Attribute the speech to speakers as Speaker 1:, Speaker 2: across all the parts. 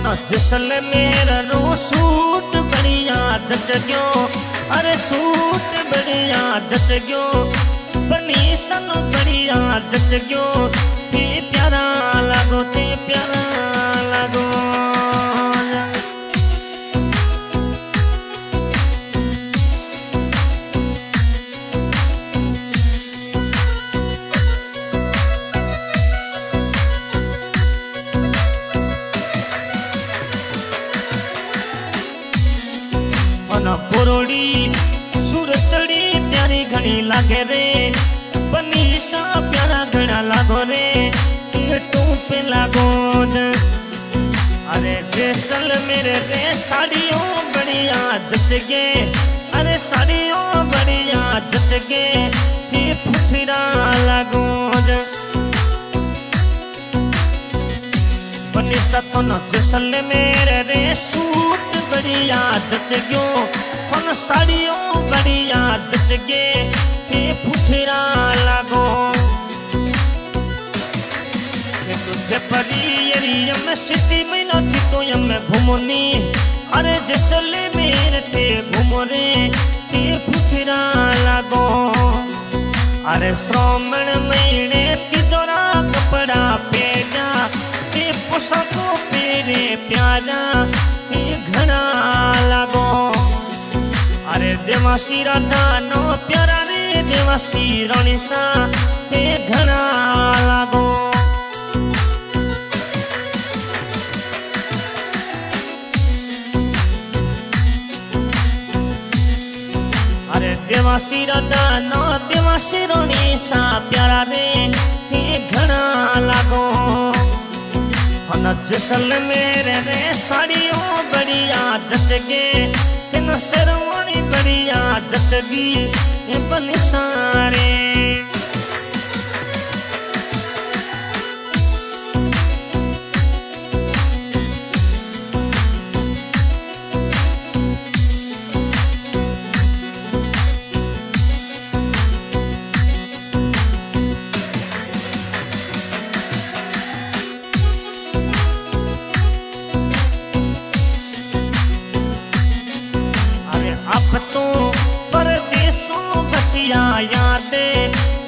Speaker 1: जैसलमेर रो suit बढ़िया जच गयो, अरे सूट बढ़िया जच गयो, बनीसन बढ़िया जच गयो, ते प्यारा लागो, ते प्यारा लागो। बोरोड़ी सूरतड़ी प्यारी घनी लागे रे, बनीसा प्यारा घना लागो रे, टू पे लागो। अरे जैसलमेर रे साड़ियों बढ़िया जच गे, अरे साड़ियों बढ़िया जच गे, थी फुटरा लागो। बनीसा तो न जैसलमेर रे सूट बढ़िया जच गयो, कौन साड़ियों बढ़िया जच गे, थे फुटरा लागो। तुझे परी में सिटी में नथी तो यम घूमनी, अरे जैसलमेर थे घूमो रे, थे फुटरा लागो। अरे श्रावण महीने तिजोरा कपड़ा पहना, ते पोशाको पेरे प्यारा, ते घना लागो। अरे देवासी राजा नो प्यारा रे, देवासी रानी सा, ते घना लागो। अरे देवासी राजा नो देवासी रानी सा प्यारा रे, ते घना लागो। जैसलमेर रे साड़ियों बढ़िया जच गे, तेन शेरवानी बढ़िया जच गी, बनिसारे।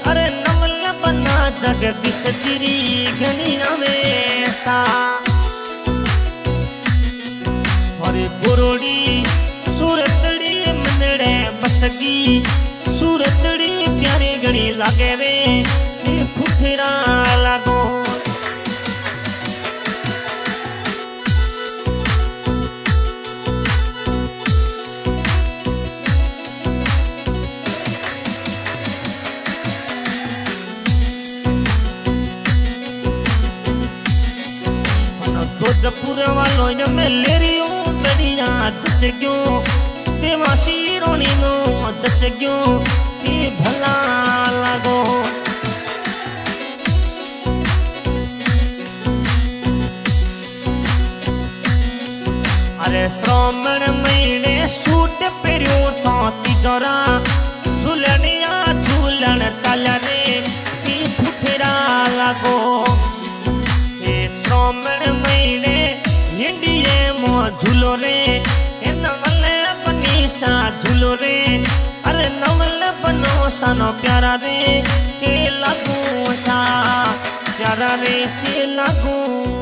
Speaker 1: अरे नमल बना जगदीश जिरी घनी हमेशा। अरे बोरोड़ी सूरतड़ी मनड़े बसगी, सूरतड़ी प्यारी घनी लागे रे, फुटरा लागो। जोधपुर वालों में लेरियो बढ़िया जच गयो, देवासी रोनी नो जच गयो, ते भला लागो। अरे श्रावण महीने सूट पेरियो तो तिजोरा, झूलनिया झूलन चल रे, ते फुटरा लागो। श्रावण महीने हिंडिये मो झूलो रे, नवल बनीसा झूलो रे, अरे नवल बनो सानो प्यारा रे, के लागू सा प्यारा रे, के लागू।